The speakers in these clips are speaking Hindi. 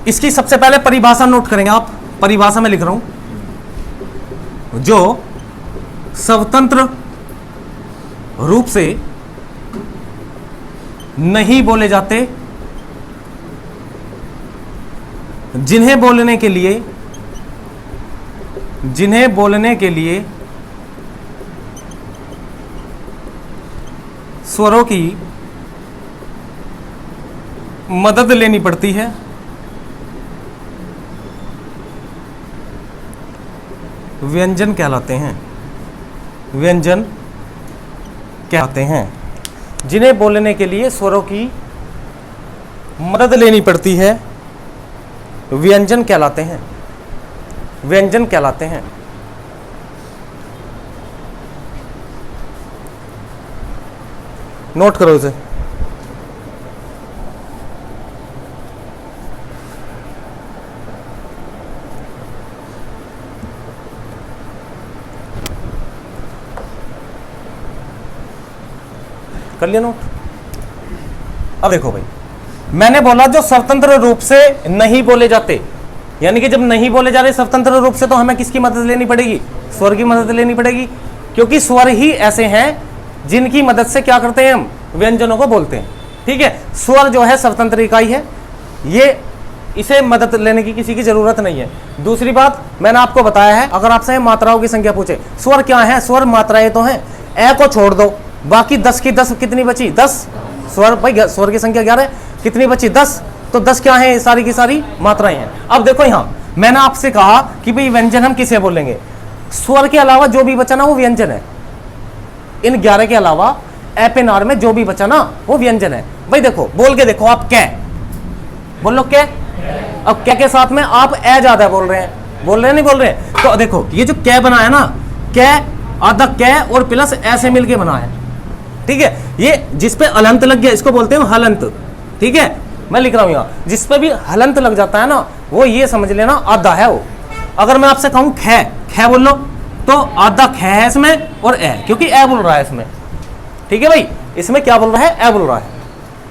इसकी सबसे पहले परिभाषा नोट करेंगे आप। परिभाषा में लिख रहा हूं, जो स्वतंत्र रूप से नहीं बोले जाते, जिन्हें बोलने के लिए स्वरों की मदद लेनी पड़ती है, व्यंजन कहलाते हैं। व्यंजन कहते हैं। जिन्हें बोलने के लिए स्वरों की मदद लेनी पड़ती है, व्यंजन कहलाते हैं। व्यंजन कहलाते हैं। नोट करो इसे। कर लिया नोट। अब देखो भाई, मैंने बोला जो स्वतंत्र रूप से नहीं बोले जाते, यानी कि जब नहीं बोले जा रहे स्वतंत्र रूप से, तो हमें किसकी मदद लेनी पड़ेगी? स्वर की मदद लेनी पड़ेगी, क्योंकि स्वर ही ऐसे हैं जिनकी मदद से क्या करते हैं हम? व्यंजनों को बोलते हैं। ठीक है, स्वर जो है स्वतंत्र इकाई है, ये इसे मदद लेने की किसी की जरूरत नहीं है। दूसरी बात मैंने आपको बताया है, अगर आपसे मात्राओं की संख्या पूछे, स्वर क्या है? स्वर मात्राएं तो हैं, ए को छोड़ दो, बाकी 10 की 10 कितनी बची? 10 स्वर। भाई स्वर की संख्या 11 कितनी बची? 10। तो 10 क्या है? सारी की सारी मात्राएं हैं। अब देखो यहां मैंने आपसे कहा कि भाई व्यंजन हम किसे बोलेंगे? स्वर के अलावा जो भी बचा ना वो व्यंजन है। इन 11 के अलावा ए पे नार में जो भी बचा ना वो व्यंजन है। भाई देखो, बोल के देखो आप, कै बोलो, कै। अब कै के साथ में आप ए ज्यादा बोल रहे हैं, बोल रहे हैं नहीं बोल रहे हैं? तो देखो ये जो कै बना है ना, कै आधा कै और प्लस ऐसे मिलके बना है। ठीक है, ये जिस पे अलंत लग गया इसको बोलते हैं हलंत। ठीक है, मैं लिख रहा हूं यहां, जिस पे भी हलंत लग जाता है ना, वो ये समझ लेना आधा है वो। अगर मैं आपसे कहूं खे, खे बोल लो, तो आधा खे है इसमें और ए, क्योंकि ए बोल रहा है इसमें। ठीक है भाई, इसमें क्या बोल रहा है? ए बोल रहा है।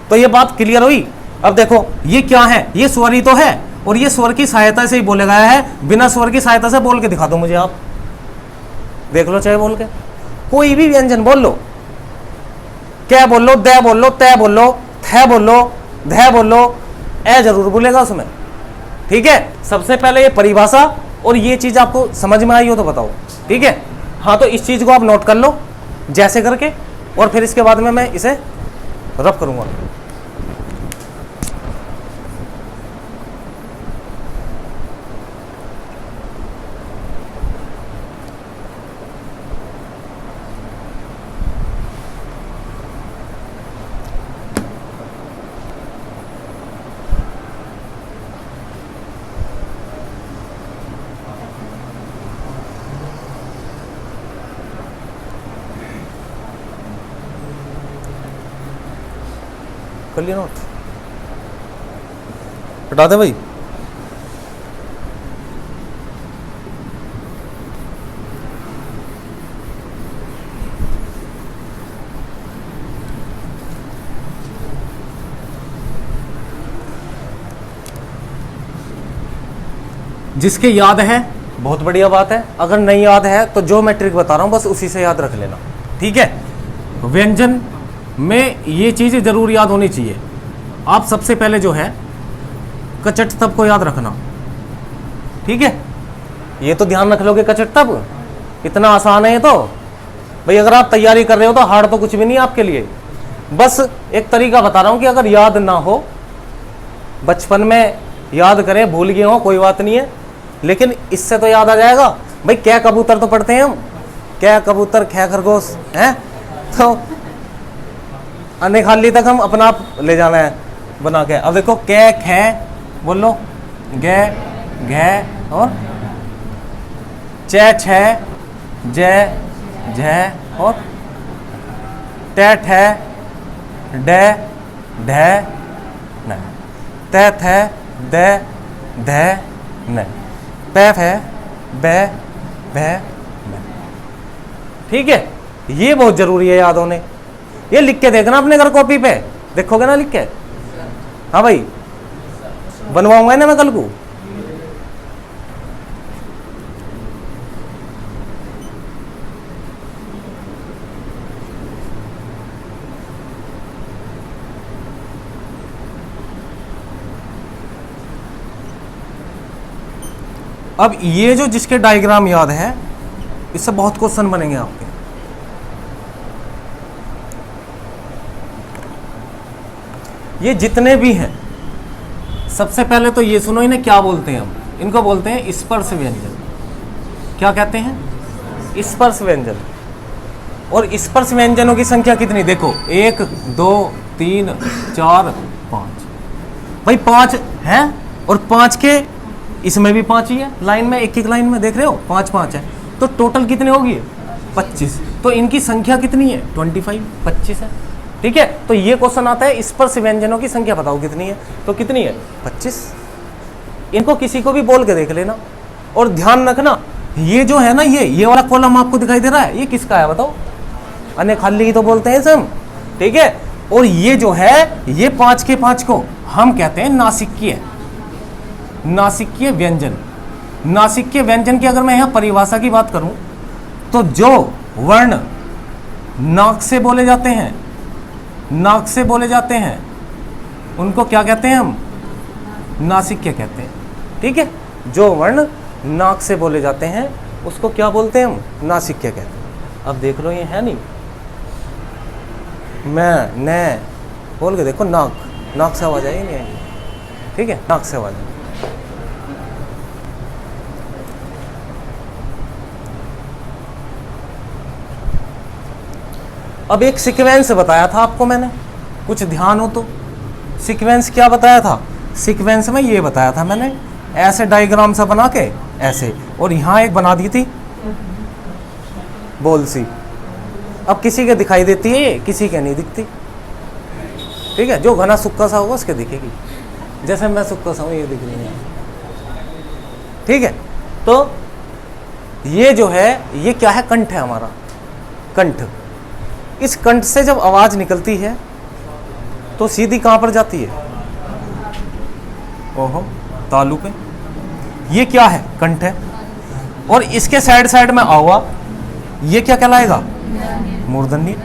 तो ये बात क्लियर हुई। अब देखो ये क्या है? ये स्वर ही तो है, और ये स्वर की सहायता से ही बोला गया है। बिना स्वर की सहायता से बोल के दिखा दो मुझे आप, देख लो, चाहे बोल के कोई भी व्यंजन बोल लो, क्या बोल लो, दे बोल लो, तय बोल लो, थे बोल लो, धै बोल लो, ए जरूर बोलेगा उसमें। ठीक है, सबसे पहले ये परिभाषा, और ये चीज आपको समझ में आई हो तो बताओ। ठीक है, हाँ, तो इस चीज को आप नोट कर लो जैसे करके, और फिर इसके बाद में मैं इसे रफ करूंगा। कर लिया नोट? हटा दे भाई। जिसके याद है बहुत बढ़िया बात है, अगर नहीं याद है तो जो मैं ट्रिक बता रहा हूं बस उसी से याद रख लेना। ठीक है, व्यंजन में ये चीज जरूर याद होनी चाहिए। आप सबसे पहले जो है कचट तब को याद रखना। ठीक है, ये तो ध्यान रख लोगे, कचट तब इतना आसान है ये तो। भाई अगर आप तैयारी कर रहे हो तो हार्ड तो कुछ भी नहीं आपके लिए, बस एक तरीका बता रहा हूं कि अगर याद ना हो, बचपन में याद करें, भूल गए हो कोई बात नहीं है, लेकिन इससे तो याद आ जाएगा। भाई क्या कबूतर तो पढ़ते हैं हम, क्या कबूतर खे खरगोश है, तो अन्य खाली तक हम अपना आप ले जाना है बना के। अब देखो कै खे बोल लो, गे घे और चे छे जय झ और टे ठे डे ढे न, ते थे दे धे न, पे फे बे भे न। ठीक है, ये बहुत जरूरी है याद होने। ये लिख के देखना अपने घर कॉपी पे, देखोगे ना लिख के। हाँ भाई, बनवाऊंगा ना मैं कल को। अब ये जो जिसके डायग्राम याद है, इससे बहुत क्वेश्चन बनेंगे आपके। ये जितने भी हैं, सबसे पहले तो ये सुनो, इन्हें क्या बोलते हैं हम? इनको बोलते हैं स्पर्श व्यंजन। क्या कहते हैं? स्पर्श व्यंजन। और स्पर्श व्यंजनों की संख्या कितनी? देखो 1 2 3 4 5। भाई 5 है, और 5 के इसमें भी 5 ही है, लाइन में, एक एक लाइन में देख रहे हो 5 5 है, तो टोटल कितनी होगी? 25। तो इनकी संख्या कितनी है? 25, 25 है। ठीक है, तो ये क्वेश्चन आता है स्पर्श व्यंजनों की संख्या बताओ कितनी है, तो कितनी है? 25। इनको किसी को भी बोल के देख लेना। और ध्यान रखना, ये जो है ना, ये वाला कॉलम आपको दिखाई दे रहा है, ये किसका है बताओ? अन्य खाली ही तो बोलते हैं इसे हम। ठीक है, और ये जो है, ये 5 के 5 को हम कहते हैं नासिकीय, नासिकीय व्यंजन। नासिकीय व्यंजन की अगर मैं यहां परिभाषा की बात करूं, तो जो वर्ण नाक से बोले जाते हैं, नाक से बोले जाते हैं, उनको क्या कहते हैं हम? नासिक्य कहते हैं। ठीक है, जो वर्ण नाक से बोले जाते हैं उसको क्या बोलते हैं हम? नासिक्य कहते हैं। अब देख लो, ये है नहीं, मैं न बोल के देखो, नाक, नाक से आवाज आएगी नहीं आएगी? ठीक है, नाक से आवाज। अब एक सीक्वेंस बताया था आपको मैंने, कुछ ध्यान हो तो। सीक्वेंस क्या बताया था? सीक्वेंस में ये बताया था मैंने, ऐसे डायग्राम सा बना के ऐसे, और यहाँ एक बना दी थी बोल सी। अब किसी के दिखाई देती है, किसी के नहीं दिखती। ठीक है, जो घना सुक्का सा होगा उसके दिखेगी, जैसे मैं सुक्का सा हूँ, ये दिख रही है। ठीक है, तो ये जो है, ये क्या है? कंठ है हमारा, कंठ। इस कंठ से जब आवाज निकलती है तो सीधी कहां पर जाती है? ओहो, तालू पे। ये क्या है? कंठ है। और इसके साइड साइड में आवा, ये क्या कहलाएगा? मूर्धन्य।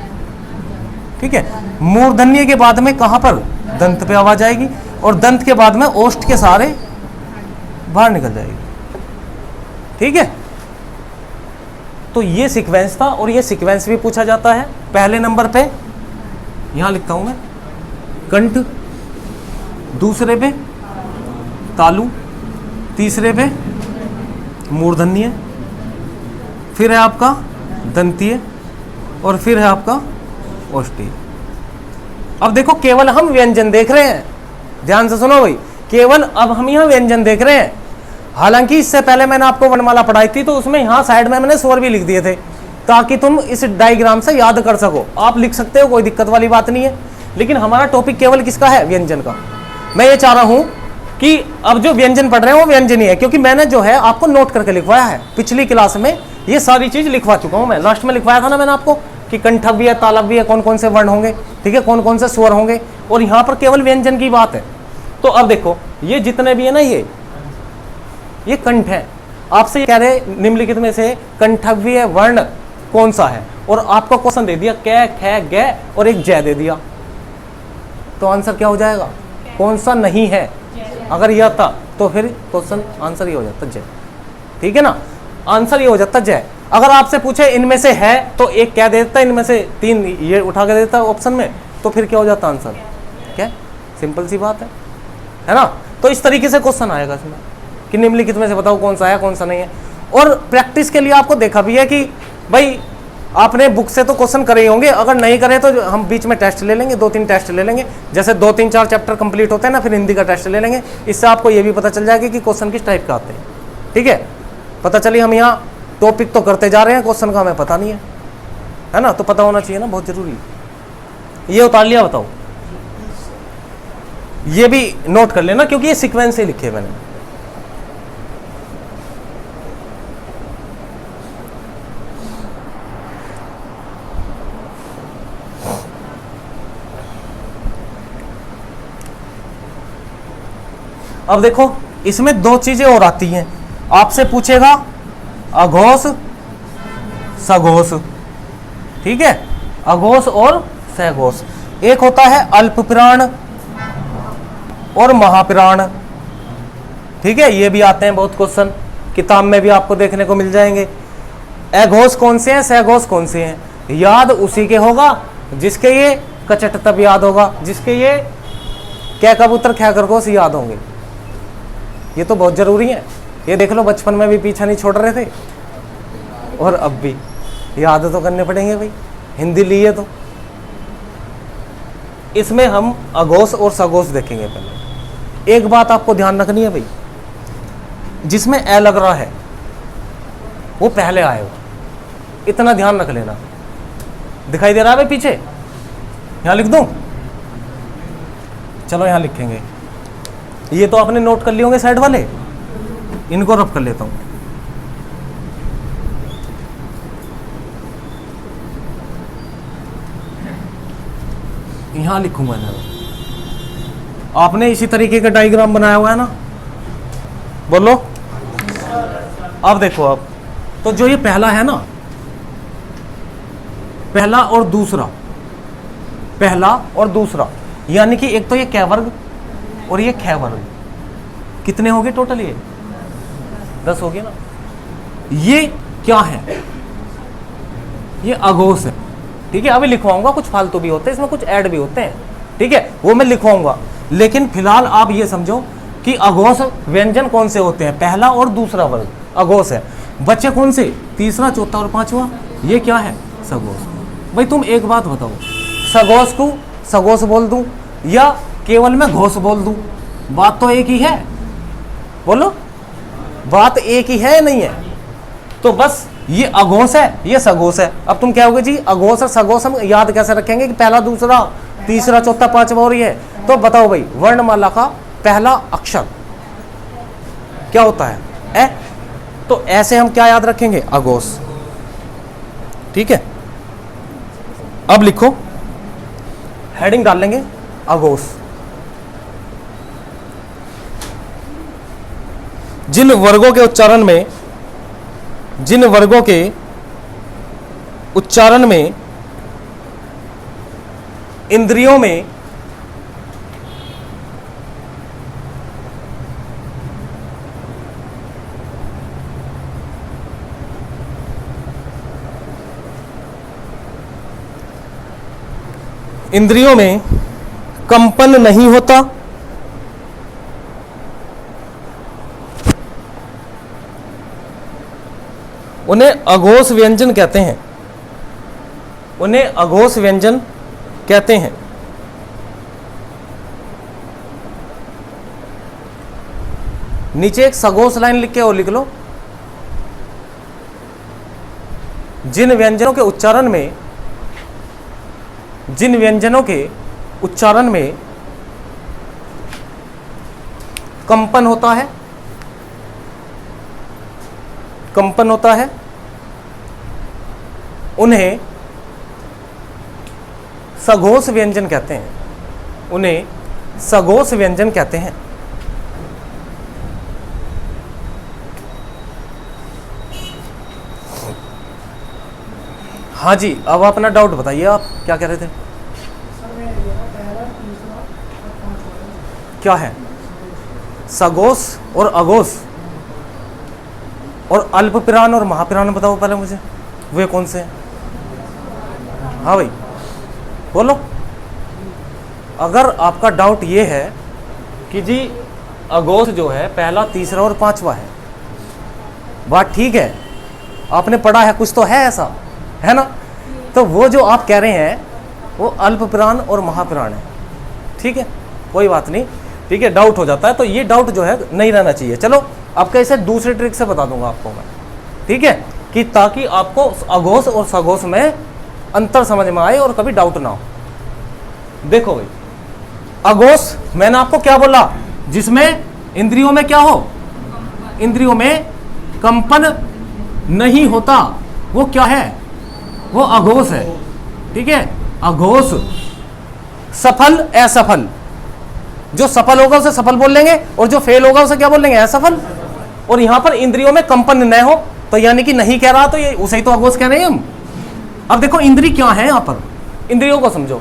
ठीक है, मूर्धन्य के बाद में कहां पर? दंत पे आवाज आएगी, और दंत के बाद में ओष्ठ के सारे बाहर निकल जाएगी। ठीक है, तो ये सीक्वेंस था, और ये सीक्वेंस भी पूछा जाता है। पहले नंबर पे यहां लिखता हूं मैं कंठ, दूसरे पे तालु, तीसरे पे मूर्धन्य, फिर है आपका दंतीय, और फिर है आपका ओष्ठीय। अब देखो, केवल हम व्यंजन देख रहे हैं, ध्यान से सुनो भाई, केवल अब हम यहां व्यंजन देख रहे हैं। हालांकि इससे पहले मैंने आपको वर्णमाला पढ़ाई थी, तो उसमें यहाँ साइड में मैंने स्वर भी लिख दिए थे, ताकि तुम इस डायग्राम से याद कर सको। आप लिख सकते हो, कोई दिक्कत वाली बात नहीं है। लेकिन हमारा टॉपिक केवल किसका है? व्यंजन का। मैं ये चाह रहा हूं कि अब जो व्यंजन पढ़ रहे हैं वो व्यंजन ही है, क्योंकि मैंने जो है आपको नोट करके लिखवाया है। पिछली क्लास में ये सारी चीज लिखवा चुका हूं मैं। लास्ट में लिखवाया था ना मैंने आपको कि कंठव्य, तालव्य, कौन कौन से वर्ण होंगे, ठीक है, कौन कौन से स्वर होंगे, और यहाँ पर केवल व्यंजन की बात है। तो अब देखो, ये जितने भी है ना, ये कंठ है। आपसे कह रहे निम्नलिखित में से कंठव्य वर्ण कौन सा है, और आपको क्वेश्चन दे दिया कै, ख, ग और एक जय दे दिया, तो आंसर क्या हो जाएगा? कौन सा नहीं है? अगर यह था तो फिर क्वेश्चन आंसर ये हो जाता जय। ठीक है ना, आंसर ये हो जाता जय। अगर आपसे पूछे इनमें से है, तो एक क्या दे देता, इनमें से 3 ये उठा के देता ऑप्शन में, तो फिर क्या हो जाता आंसर? क्या? सिंपल सी बात है ना। तो इस तरीके से क्वेश्चन आएगा इसमें कि निम्नलिखित में से बताओ कौन सा है, कौन सा नहीं है। और प्रैक्टिस के लिए आपको देखा भी है कि भाई आपने बुक से तो क्वेश्चन करे ही होंगे, अगर नहीं करे तो हम बीच में टेस्ट ले लेंगे, 2-3 टेस्ट ले लेंगे। जैसे 2-3-4 चैप्टर कंप्लीट होते हैं ना, फिर हिंदी का टेस्ट ले लेंगे। इससे आपको ये भी पता चल जाएगा कि क्वेश्चन किस टाइप का आते हैं। ठीक है, पता चलिए हम यहाँ टॉपिक तो करते जा रहे हैं, क्वेश्चन का हमें पता नहीं है ना, तो पता होना चाहिए ना, बहुत जरूरी है। ये उतार लिया, बताओ, ये भी नोट कर लेना, क्योंकि ये सीक्वेंस से लिखे मैंने। अब देखो इसमें दो चीजें और आती हैं, आपसे पूछेगा अघोष सघोष, ठीक है, अघोष और सघोष। एक होता है अल्पप्राण और महाप्राण, ठीक है, ये भी आते हैं बहुत क्वेश्चन, किताब में भी आपको देखने को मिल जाएंगे। अघोष कौन से हैं, सघोष कौन से हैं, याद उसी के होगा जिसके ये कचट तब याद होगा, जिसके ये क्या कबूतर ख्या खरगोश याद होंगे। ये तो बहुत जरूरी है, ये देख लो बचपन में भी पीछा नहीं छोड़ रहे थे और अब भी याद तो करने पड़ेंगे भाई, हिंदी लिए तो। इसमें हम अघोष और सघोष देखेंगे। पहले एक बात आपको ध्यान रखनी है भाई, जिसमें ए लग रहा है वो पहले आएगा, इतना ध्यान रख लेना। दिखाई दे रहा है भाई पीछे, यहां लिख दूं, चलो यहां लिखेंगे। ये तो आपने नोट कर लिए होंगे साइड वाले, इनको रफ कर लेता हूं। यहां लिखूंगा ना, आपने इसी तरीके का डायग्राम बनाया हुआ है ना, बोलो। अब देखो, अब तो जो ये पहला है ना, पहला और दूसरा, पहला और दूसरा, यानी कि एक तो ये कै वर्ग और ये ख वर्ग, कितने हो गए टोटल, ये 10 हो गए ना। ये क्या है, ये अघोष है, ठीक है। अभी लिखवाऊंगा, कुछ फालतू भी होते हैं इसमें, कुछ ऐड भी होते हैं, ठीक है, वो मैं लिखवाऊंगा। लेकिन फिलहाल आप ये समझो कि अघोष व्यंजन कौन से होते हैं, पहला और दूसरा वर्ग अघोष है। बच्चे कौन से, तीसरा, चौथा और पांचवा, ये क्या है, सघोष। भाई तुम एक बात बताओ, सघोष को सघोष बोल दूं या केवल मैं घोष बोल दूं, बात तो एक ही है, बोलो, बात एक ही है नहीं है। तो बस ये अघोष है, ये सघोष है। अब तुम क्या होगे जी, अघोष और सघोष हम याद कैसे रखेंगे कि पहला, दूसरा, तीसरा, चौथा, पांचवा और ये, तो बताओ भाई वर्णमाला का पहला अक्षर क्या होता है, ए। तो ऐसे हम क्या याद रखेंगे, अघोष, ठीक है। अब लिखो, हेडिंग डाल लेंगे अघोष। जिन वर्गों के उच्चारण में, जिन वर्गों के उच्चारण में इंद्रियों में कंपन नहीं होता, उन्हें अघोष व्यंजन कहते हैं, उन्हें अघोष व्यंजन कहते हैं। नीचे एक सघोष लाइन लिख के और लिख लो, जिन व्यंजनों के उच्चारण में, जिन व्यंजनों के उच्चारण में कंपन होता है, कंपन होता है, उन्हें सघोष व्यंजन कहते हैं, उन्हें सघोष व्यंजन कहते हैं। हाँ जी, अब अपना डाउट बताइए, आप क्या कह रहे थे, क्या है सघोष और अघोष और अल्पप्राण और महाप्राण, बताओ पहले मुझे वे कौन से हैं। हाँ भाई बोलो। अगर आपका डाउट ये है कि जी अघोष जो है पहला, तीसरा और पांचवा है, बात ठीक है, आपने पढ़ा है, कुछ तो है ऐसा, है ना। तो वो जो आप कह रहे हैं वो अल्पप्राण और महाप्राण है, ठीक है, कोई बात नहीं, ठीक है। डाउट हो जाता है तो ये डाउट जो है नहीं रहना चाहिए। चलो अब कैसे दूसरे ट्रिक से बता दूंगा आपको मैं, ठीक है, कि ताकि आपको अघोष और सघोष में अंतर समझ में आए और कभी डाउट ना हो। देखो भाई, अघोष मैंने आपको क्या बोला, जिसमें इंद्रियों में क्या हो, इंद्रियों में कंपन नहीं होता, वो क्या है, वो अघोष है, ठीक है। अघोष। सफल असफल, जो सफल होगा उसे सफल बोल लेंगे और जो फेल होगा उसे क्या बोल लेंगे, असफल। और यहां पर इंद्रियों में कंपन न हो तो यानी कि नहीं कह रहा तो ये उसे ही तो अघोष कह रहे हैं हम। अब देखो इंद्री क्या है, यहां पर इंद्रियों को समझो।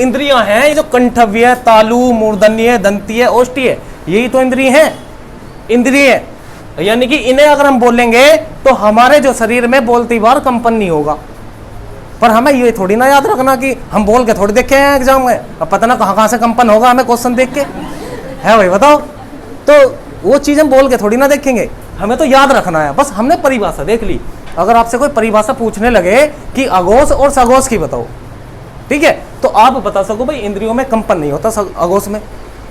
इंद्रियां हैं ये जो कंठव्य, तालु, मूर्धन्य, दंतीय, ओष्ठीय, यही तो इंद्रिय हैं। इंद्रिय यानी कि इन्हें अगर हम बोलेंगे तो हमारे जो शरीर में बोलती बार कंपन नहीं होगा। पर हमें ये थोड़ी ना याद रखना कि हम बोल के थोड़ी देखे हैं एग्जाम में, अब पता ना कहां से कंपन होगा हमें क्वेश्चन देख के, है भाई बताओ। तो वो चीज हम बोल के थोड़ी ना देखेंगे, हमें तो याद रखना है। बस हमने परिभाषा देख ली। अगर आपसे कोई परिभाषा पूछने लगे कि अघोष और सघोष की बताओ, ठीक है, तो आप बता सको भाई इंद्रियों में कंपन नहीं होता अघोष में।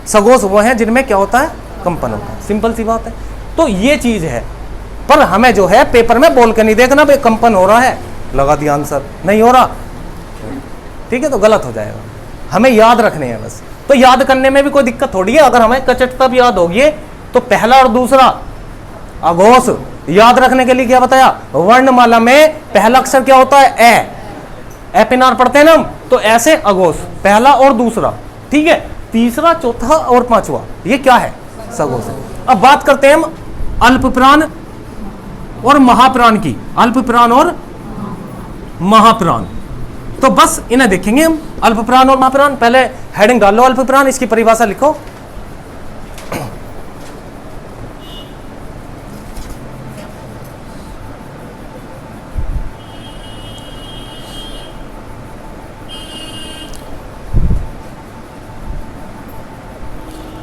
सघोष वो है जिनमें क्या होता है, कंपन होता है। सिंपल सी बात है। तो ये चीज है। पर हमें जो है पेपर में बोल के नहीं देखना भाई कंपन हो रहा है, लगा दिया आंसर, नहीं हो रहा, ठीक है, तो गलत हो जाएगा। हमें याद रखने हैं बस। तो याद करने में भी कोई दिक्कत थोड़ी है। अगर हमें कचटता भी याद होगी तो पहला और दूसरा अघोष याद रखने के लिए क्या बताया, वर्णमाला में पहला अक्षर क्या होता है, ए पिनार पढ़ते हैं ना हम, तो ऐसे अघोष पहला और दूसरा, ठीक है, तीसरा, चौथा और पांचवा ये क्या है, सघोष है। अब बात करते हैं हम अल्पप्राण और महाप्राण की। अल्पप्राण और महाप्राण, तो बस इन्हें देखेंगे हम, अल्पप्राण और महाप्राण। पहले हेडिंग डाल लो अल्पप्राण, इसकी परिभाषा लिखो।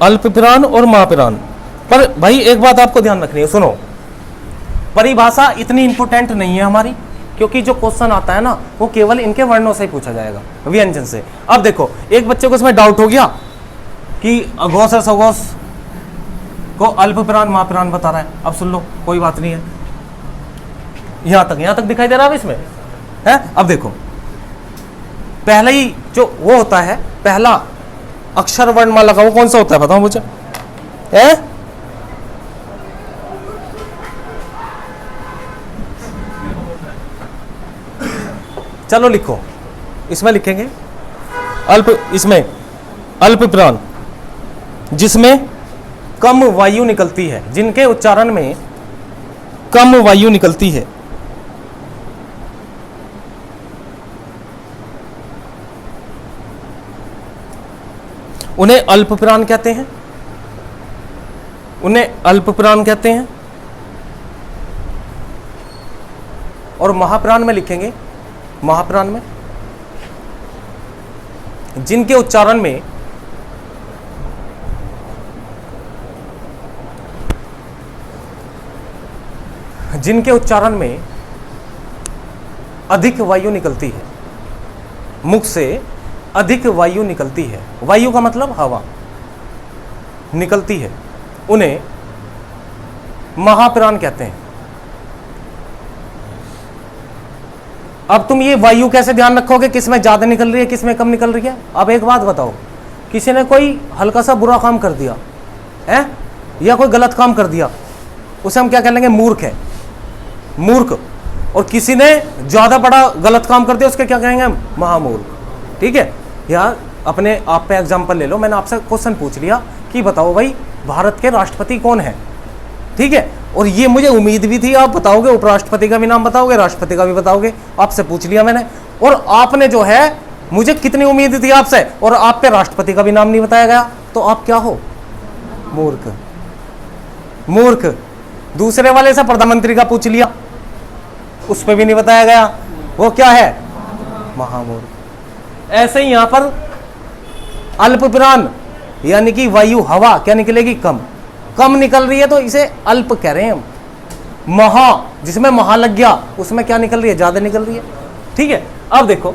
अल्पप्राण और महाप्राण। पर भाई एक बात आपको ध्यान रखनी है, सुनो, परिभाषा इतनी इंपोर्टेंट नहीं है हमारी, क्योंकि जो क्वेश्चन आता है ना वो केवल इनके वर्णों से ही पूछा जाएगा, व्यंजन से। अब देखो एक बच्चे को इसमें डाउट हो गया कि अघोष और सघोष को अल्पप्राण महाप्राण बता रहा है। अब सुन लो, कोई बात नहीं है, यहां तक दिखाई दे रहा है इसमें, है। अब देखो पहले ही जो वो होता है, पहला अक्षर वर्णमाला का वो कौन सा होता है बताओ मुझे, है? चलो लिखो, इसमें लिखेंगे इसमें अल्पप्राण, जिसमें कम वायु निकलती है, जिनके उच्चारण में कम वायु निकलती है, उन्हें अल्पप्राण कहते हैं। उन्हें अल्पप्राण कहते हैं। और महाप्राण में लिखेंगे, महाप्राण में जिनके उच्चारण में अधिक वायु निकलती है, मुख से अधिक वायु निकलती है, वायु का मतलब हवा निकलती है, उन्हें महाप्राण कहते हैं। अब तुम ये वायु कैसे ध्यान रखोगे, किसमें ज्यादा निकल रही है किसमें कम निकल रही है। अब एक बात बताओ, किसी ने कोई हल्का सा बुरा काम कर दिया है या कोई गलत काम कर दिया, उसे हम क्या कह लेंगे, मूर्ख है, मूर्ख। और किसी ने ज्यादा बड़ा गलत काम कर दिया, उसके क्या कहेंगे हम, महामूर्ख। ठीक है, यार अपने आप पे एग्जाम्पल ले लो। मैंने आपसे क्वेश्चन पूछ लिया कि बताओ भाई भारत के राष्ट्रपति कौन है, ठीक है, और ये मुझे उम्मीद भी थी आप बताओगे, उपराष्ट्रपति का भी नाम बताओगे, राष्ट्रपति का भी बताओगे। आपसे पूछ लिया मैंने, और आपने जो है, मुझे कितनी उम्मीद थी आपसे, और आप पे राष्ट्रपति का भी नाम नहीं बताया गया, तो आप क्या हो, मूर्ख। मूर्ख। दूसरे वाले से प्रधानमंत्री का पूछ लिया, उस पर भी नहीं बताया गया, वो क्या है, महामूर्ख। ऐसे ही यहां पर अल्पप्राण यानी कि वायु, हवा क्या निकलेगी, कम। कम निकल रही है तो इसे अल्प कह रहे हैं हम। महा, जिसमें महा लग गया, उसमें क्या निकल रही है, ज्यादा निकल रही है। ठीक है, अब देखो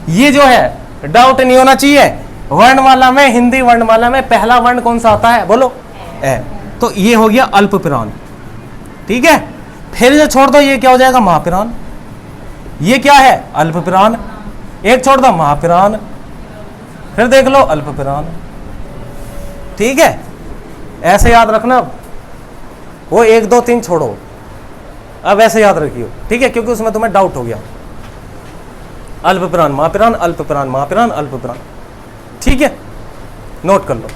ये जो है डाउट नहीं होना चाहिए, वर्णमाला में, हिंदी वर्णमाला में पहला वर्ण कौन सा आता है, बोलो, ए। तो ये हो गया अल्पप्राण। ठीक है, फिर जो छोड़ दो ये क्या हो जाएगा, महाप्राण। ये क्या है, अल्पप्राण। एक छोड़ दो, महाप्राण, फिर देख लो अल्पप्राण। ठीक है, ऐसे याद रखना, वो 1 2 3 छोड़ो, अब ऐसे याद रखियो। ठीक है, क्योंकि उसमें तुम्हें डाउट हो गया। अल्पप्राण महाप्राण, अल्पप्राण महाप्राण, अल्पप्राण। ठीक है, नोट कर लो।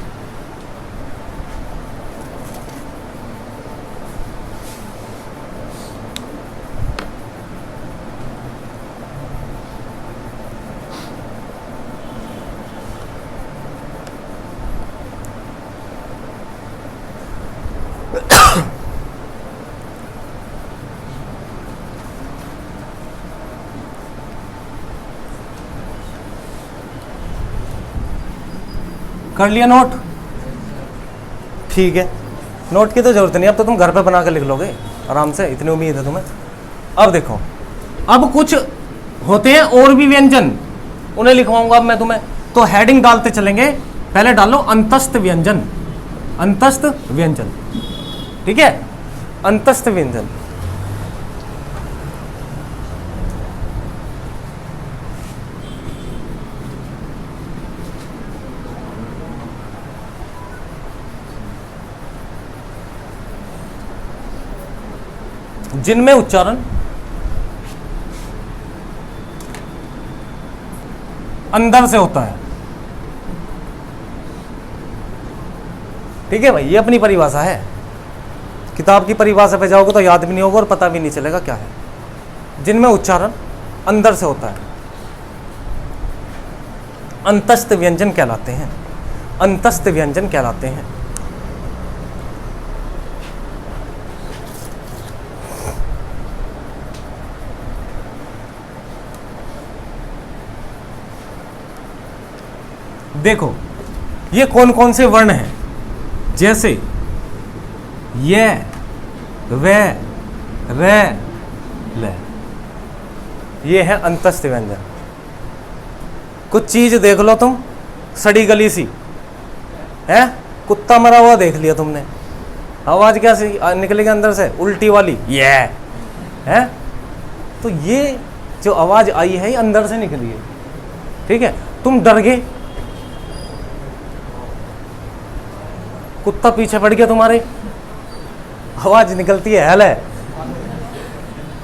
कर लिया नोट? ठीक है, नोट की तो जरूरत नहीं, अब तो तुम घर पे बना के लिख लोगे आराम से, इतनी उम्मीद है तुम्हें। अब देखो, अब कुछ होते हैं और भी व्यंजन, उन्हें लिखवाऊंगा अब मैं तुम्हें। तो हेडिंग डालते चलेंगे, पहले डालो अंतस्थ व्यंजन, अंतस्थ व्यंजन, ठीक है, अंतस्थ व्यंजन। जिनमें उच्चारण अंदर से होता है, ठीक है भाई, ये अपनी परिभाषा है। किताब की परिभाषा पे जाओगे तो याद भी नहीं होगा और पता भी नहीं चलेगा क्या है। जिनमें उच्चारण अंदर से होता है अंतस्थ व्यंजन कहलाते हैं, अंतस्थ व्यंजन कहलाते हैं। देखो ये कौन कौन से वर्ण हैं, जैसे ये, वे, रे, ले, ये है अंतस्थ व्यंजन। कुछ चीज देख लो तुम, सड़ी गली सी है, कुत्ता मरा हुआ देख लिया तुमने, आवाज कैसी निकलेगी अंदर से, उल्टी वाली, ये है। तो ये जो आवाज आई है ये अंदर से निकली है, ठीक है। तुम डर गए, कुत्ता पीछे पड़ गया तुम्हारे, आवाज निकलती है हेले,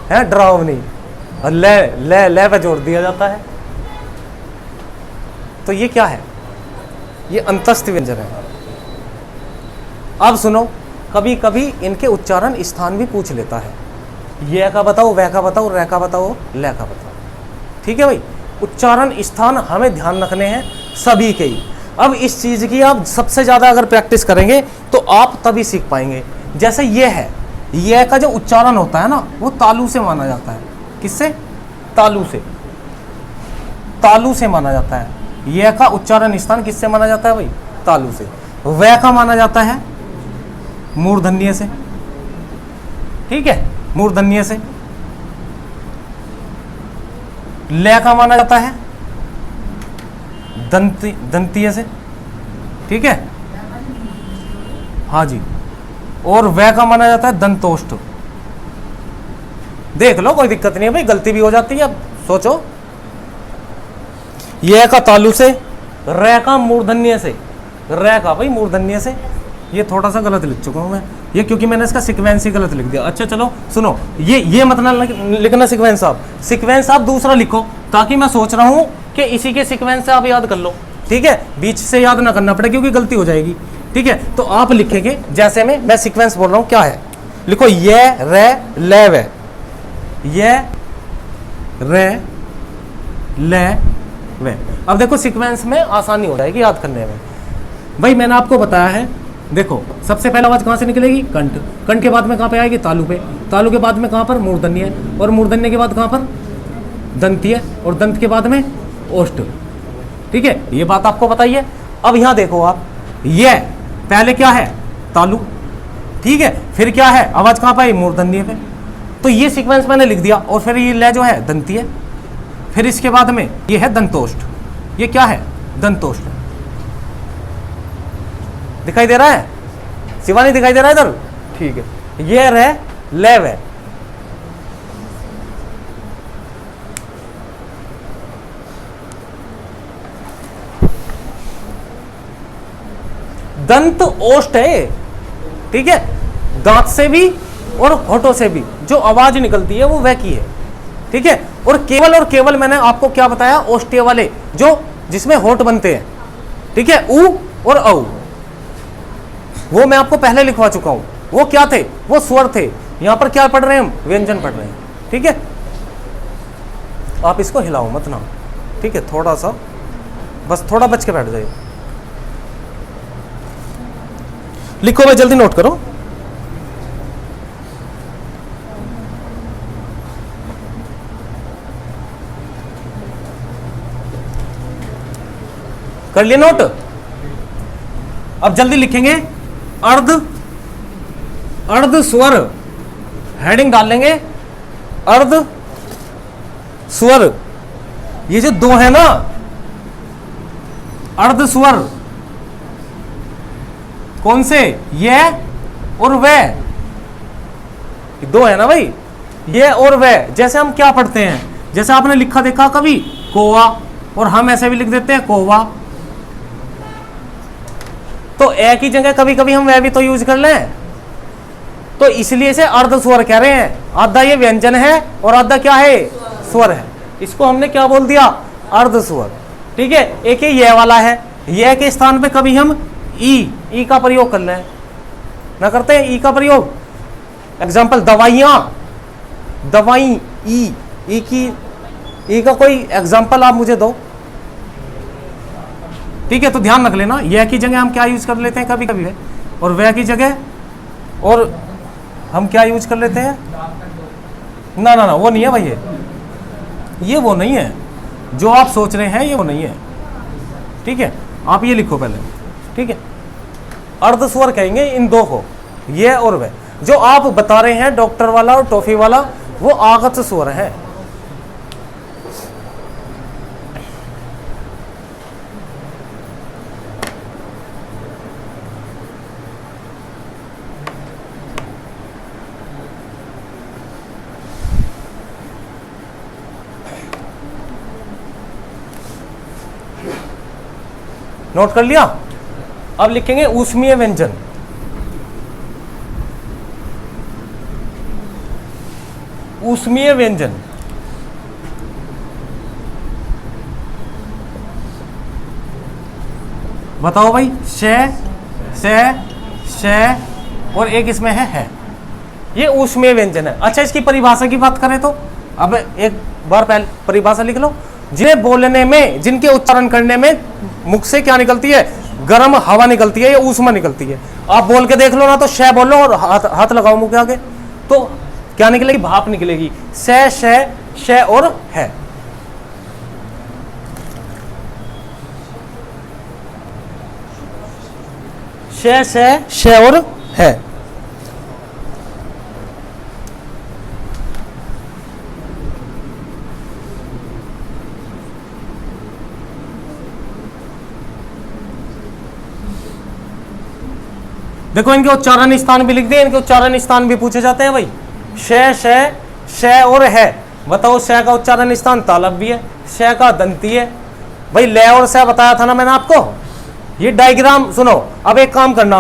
है डरावनी, और ले ले ले पे जोड़ दिया जाता है। तो ये क्या है, ये अंतस्थ व्यंजन है। अब सुनो, कभी कभी इनके उच्चारण स्थान भी पूछ लेता है, ये का बताओ, वह का बताओ, रे का बताओ, ले का बताओ, ठीक है भाई। उच्चारण स्थान हमें ध्यान रखने हैं सभी के ही। अब इस चीज की आप सबसे ज्यादा अगर प्रैक्टिस करेंगे तो आप तभी सीख पाएंगे। जैसे ये है, ये का जो उच्चारण होता है ना, वो तालु से माना जाता है। किससे? तालु से, तालु से माना जाता है। ये का उच्चारण स्थान किससे माना जाता है भाई? तालु से। वह का माना जाता है मूर्धन्य से, ठीक है, मूर्धन्य से। ले का माना जाता है दंतीय से, ठीक है, हाँ जी। और वह का माना जाता है दंतोष्ठ। देख लो, कोई दिक्कत नहीं है भाई, गलती भी हो जाती है। अब सोचो, यह का तालु से, रे का मूर्धन्य से, रे का भाई मूर्धन्य से। ये थोड़ा सा गलत लिख चुका हूं मैं, ये क्योंकि मैंने इसका सीक्वेंस ही गलत लिख दिया। अच्छा चलो सुनो, ये मत ना लिखना सीक्वेंस आप, सीक्वेंस आप दूसरा लिखो, ताकि मैं सोच रहा हूं कि इसी के सीक्वेंस से आप याद कर लो, ठीक है, बीच से याद ना करना पड़े क्योंकि गलती हो जाएगी, ठीक है। तो आप लिखेंगे जैसे मैं सीक्वेंस बोल रहा हूं, क्या है, लिखो ये रे ले वे, ये रे ले वे। अब देखो सीक्वेंस में आसानी हो जाएगी याद करने में। भाई मैंने आपको बताया है, देखो सबसे पहला आवाज कहां से निकलेगी? कंठ। कंठ के बाद में कहां पे आएगी? तालु पे। तालु के बाद में कहां पर? मूर्धन्य। और मूर्धन्य के बाद कहां पर? दंतीय। और दंत के बाद में ओष्ठ, ठीक है, ये बात आपको बताइए। अब यहां देखो आप, ये पहले क्या है? तालु, ठीक है, फिर क्या है? आवाज कहां पर? मूर्धन्य पे। तो ये सीक्वेंस मैंने लिख दिया। और फिर ये ले जो है दंतीय, फिर इसके बाद में ये है दंतोष्ठ। ये क्या है? दंतोष्ठ। दिखाई दे रहा है? शिवानी दिखाई दे रहा है इधर? ठीक है, ये रहे ले वे। दंत ओष्ठ है, ठीक है, दांत से भी और होठों से भी जो आवाज निकलती है वो वह की है, ठीक है। और केवल मैंने आपको क्या बताया? ओष्ठीय वाले, जो जिसमें होठ बनते हैं, ठीक है, उ और औ। वो मैं आपको पहले लिखवा चुका हूं। वो क्या थे? वो स्वर थे। यहां पर क्या पढ़ रहे हैं हम? व्यंजन पढ़ रहे हैं। ठीक है, आप इसको हिलाओ मत ना, ठीक है, थोड़ा सा बस, थोड़ा बच के बैठ जाइए। लिखो भाई, जल्दी नोट करो। कर लिए नोट? अब जल्दी लिखेंगे। अर्ध, अर्ध स्वर, हेडिंग डाल लेंगे अर्ध स्वर। ये जो दो है ना अर्ध स्वर, कौन से? ये और वह, दो है ना भाई, ये और वह। जैसे हम क्या पढ़ते हैं, जैसे आपने लिखा देखा कभी कोवा, और हम ऐसे भी लिख देते हैं कोवा। तो ए की जगह कभी कभी हम वह भी तो यूज कर लें, तो इसलिए से अर्ध स्वर कह रहे हैं। आधा ये व्यंजन है और आधा क्या है? स्वर है। इसको हमने क्या बोल दिया? अर्ध स्वर। ठीक है, एक ये वाला है, ये के स्थान पे कभी हम ई का प्रयोग कर लें, ना करते हैं ई का प्रयोग। एग्जाम्पल दवाइयां, दवाई, ई का कोई एग्जाम्पल आप मुझे दो। ठीक है, तो ध्यान रख लेना, यह की जगह हम क्या यूज कर लेते हैं कभी कभी, और वह की जगह और हम क्या यूज कर लेते हैं? ना ना ना, वो नहीं है भाई, ये वो नहीं है जो आप सोच रहे हैं, ये वो नहीं है। ठीक है, आप ये लिखो पहले। ठीक है, अर्ध स्वर कहेंगे इन दो को, ये और वह। जो आप बता रहे हैं डॉक्टर वाला और टॉफी वाला, वो आगत स्वर है। नोट कर लिया? अब लिखेंगे ऊष्मीय व्यंजन। ऊष्मीय व्यंजन, बताओ भाई। से और एक इसमें है। ये ऊष्मीय व्यंजन है। अच्छा, इसकी परिभाषा की बात करें तो अब एक बार पहले परिभाषा लिख लो। जिन्हें बोलने में, जिनके उच्चारण करने में मुख से क्या निकलती है? गर्म हवा निकलती है या ऊष्मा निकलती है। आप बोल के देख लो ना, तो श बोलो और हाथ लगाओ मुंह के आगे, तो क्या निकलेगी? भाप निकलेगी। श और है। श और है। देखो, इनके उच्चारण स्थान भी लिख दिए, इनके उच्चारण स्थान भी पूछे जाते हैं भाई। श और है। बताओ, श का उच्चारण स्थान तालब भी है, श का दंती है भाई। ल और स बताया था ना मैंने आपको। ये डायग्राम सुनो। अब एक काम करना,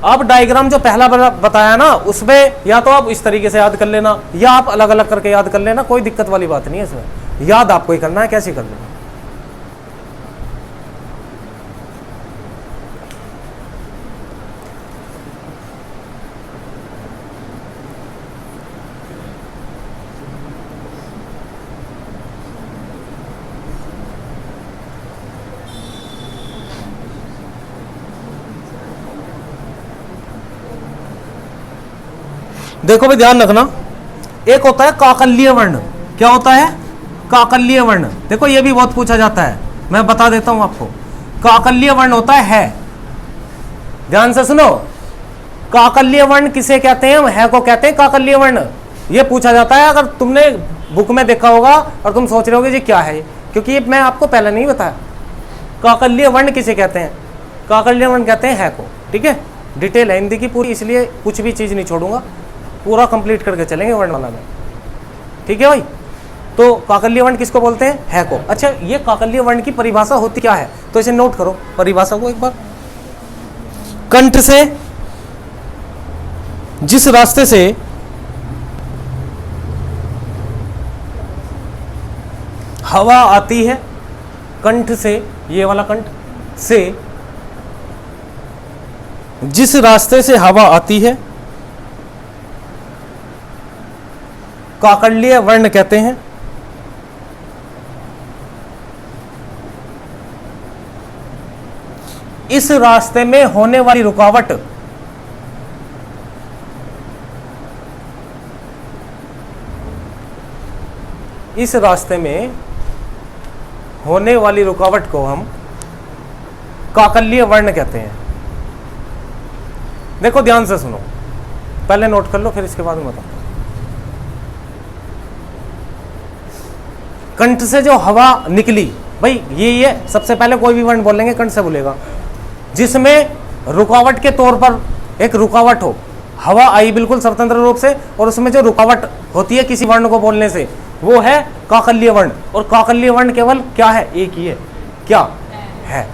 आप डायग्राम जो पहला बताया ना, उसमें या तो आप इस तरीके से याद कर लेना, या आप अलग अलग करके याद कर लेना, कोई दिक्कत वाली बात नहीं है इसमें। याद आपको ही करना है, कैसे कर लेना। देखो भाई, ध्यान रखना, एक होता है काकल्य वर्ण। क्या होता है? काकल्य वर्ण। देखो, ये भी बहुत पूछा जाता है, मैं बता देता हूं आपको। काकल्य वर्ण होता है। ध्यान से सुनो, काकल्य वर्ण किसे कहते हैं? हम है को कहते हैं काकल्य वर्ण। ये पूछा जाता है, अगर तुमने बुक में देखा होगा और तुम सोच रहे होगे जी क्या है, क्योंकि ये मैं आपको पहले नहीं बताया। काकल्य वर्ण किसे कहते हैं? काकल्य वर्ण कहते हैं है को। ठीक है, डिटेल है हिंदी की पूरी, इसलिए कुछ भी चीज नहीं छोड़ूंगा, पूरा कंप्लीट करके चलेंगे वर्णमाला में। ठीक है भाई, तो काकल्य वर्ण किसको बोलते हैं? है को। अच्छा, ये काकल्य वर्ण की परिभाषा होती क्या है, तो इसे नोट करो परिभाषा को एक बार। कंठ से, जिस रास्ते से हवा आती है, कंठ से, ये वाला कंठ से जिस रास्ते से हवा आती है काकड़ीय वर्ण कहते हैं। इस रास्ते में होने वाली रुकावट इस रास्ते में होने वाली रुकावट को हम काकलीय वर्ण कहते हैं। देखो ध्यान से सुनो, पहले नोट कर लो फिर इसके बाद में बताओ। कंठ से जो हवा निकली, भाई ये सबसे पहले कोई भी वर्ण बोलेंगे कंठ से बोलेगा, जिसमें रुकावट के तौर पर एक रुकावट हो, हवा आई बिल्कुल स्वतंत्र रूप से और उसमें जो रुकावट होती है किसी वर्ण को बोलने से, वो है काकलीय वर्ण। और काकलीय वर्ण केवल क्या है? एक ही है, क्या है?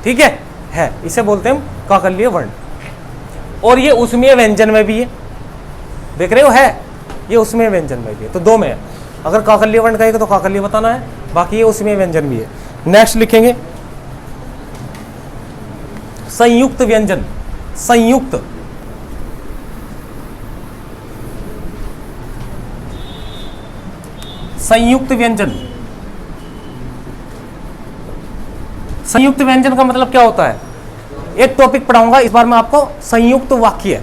ठीक है, इसे बोलते हैं हम काकलीय वर्ण। और ये उसमें व्यंजन में भी है, देख रहे हो, है ये उसमें व्यंजन में भी है, तो दो में है। अगर काकलीय वर्ण कहेगा तो काकलीय बताना है, बाकी ये उसमें व्यंजन भी है। नेक्स्ट लिखेंगे संयुक्त व्यंजन। संयुक्त संयुक्त व्यंजन। संयुक्त व्यंजन का मतलब क्या होता है? एक टॉपिक पढ़ाऊंगा इस बार मैं आपको, संयुक्त वाक्य,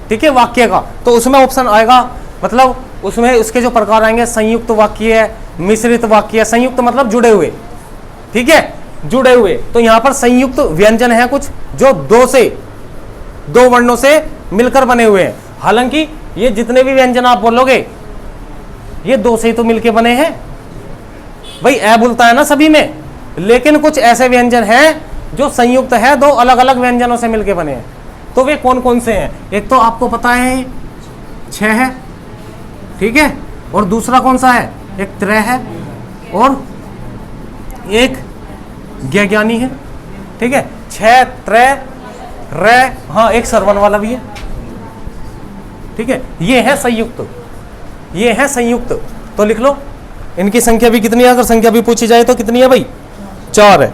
ठीक है, वाक्य का। तो उसमें ऑप्शन आएगा, मतलब उसमें उसके जो प्रकार आएंगे, संयुक्त वाक्य है, मिश्रित वाक्य है। संयुक्त मतलब जुड़े हुए, ठीक है, जुड़े हुए। तो यहां पर संयुक्त व्यंजन है कुछ जो दो वर्णों से मिलकर बने हुए हैं। हालांकि ये जितने भी व्यंजन आप बोलोगे ये दो से ही तो मिलके बने हैं, भाई ए बोलता है ना सभी में, लेकिन कुछ ऐसे व्यंजन हैं जो संयुक्त है, दो अलग अलग व्यंजनों से मिलके बने हैं। तो वे कौन कौन से हैं? एक तो आपको पता है 6 है, ठीक है, और दूसरा कौन सा है? एक त्रय है और एक ज्ञानी है, ठीक है। 6 त्रय रे, हाँ एक सरवन वाला भी है, ठीक है। ये है संयुक्त, ये है संयुक्त। तो लिख लो इनकी संख्या भी कितनी है, अगर संख्या भी पूछी जाए तो कितनी है भाई? 4 है।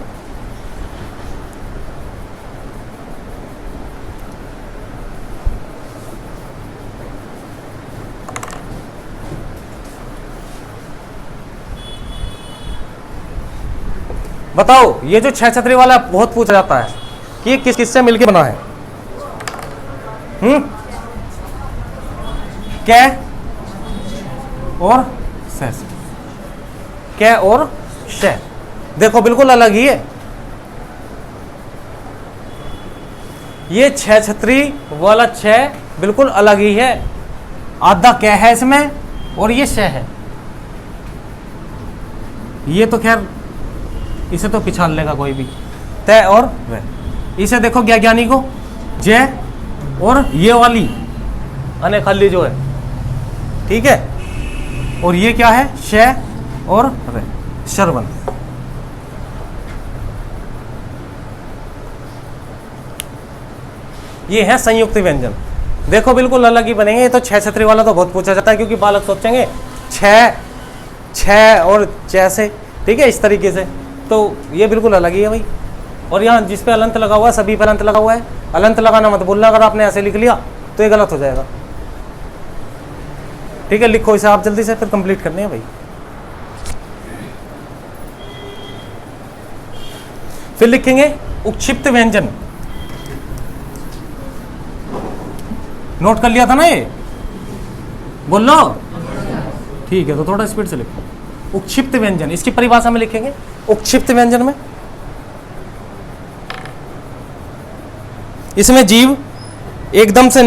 बताओ ये जो 6 छतरी वाला बहुत पूछा जाता है कि ये किस किस से मिलके बना है? कै और श, कै और श। देखो बिल्कुल अलग ही है। ये 6 छतरी वाला 6 बिल्कुल अलग ही है, आधा कै है इसमें और ये श है। ये तो खैर इसे तो पिछाड़ लेगा कोई भी, तय और वह। इसे देखो ज्ञानी को जय और ये वाली अने खाली जो है, ठीक है, और ये क्या है? श और रे, शरवण। ये है संयुक्त व्यंजन। देखो बिल्कुल अलग ही बनेंगे। ये तो 6 छतरी वाला तो बहुत पूछा जाता है, क्योंकि बालक सोचेंगे 6 और जैसे, ठीक है, इस तरीके से। तो ये बिल्कुल अलग ही है भाई। और यहाँ जिस पे अलंत लगा हुआ है, सभी पे अलंत लगा हुआ है। अलंत लगाना मत बोलना, अगर आपने ऐसे लिख लिया तो ये गलत हो जाएगा, ठीक है। लिखो इसे आप जल्दी से, फिर कंप्लीट करने हैं भाई। फिर लिखेंगे उक्षिप्त व्यंजन। नोट कर लिया था ना ये? बोल लो, ठीक है, तो थोड़ा स्पीड से लिखो। उक्षिप्त व्यंजन, इसकी परिभाषा में लिखेंगे। उक्षिप्त व्यंजन में इसमें जीव एकदम से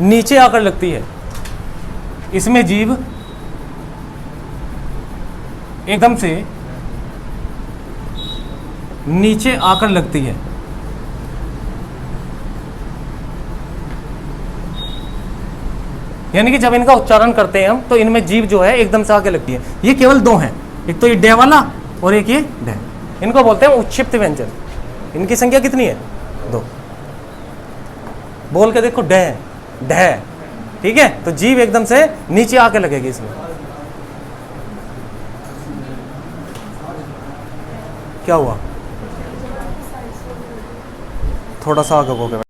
नीचे आकर लगती है। इसमें जीव एकदम से नीचे आकर लगती है। यानी कि जब इनका उच्चारण करते हैं हम, तो इनमें जीव जो है एकदम से आके लगती है। ये केवल 2 हैं, एक तो ये डे वाला और एक ये डे। इनको बोलते हैं उक्षिप्त व्यंजन। इनकी संख्या कितनी है? 2। बोल के देखो, डे डे, ठीक है। तो जीव एकदम से नीचे आके लगेगी इसमें। क्या हुआ? थोड़ा सा आगे हो गया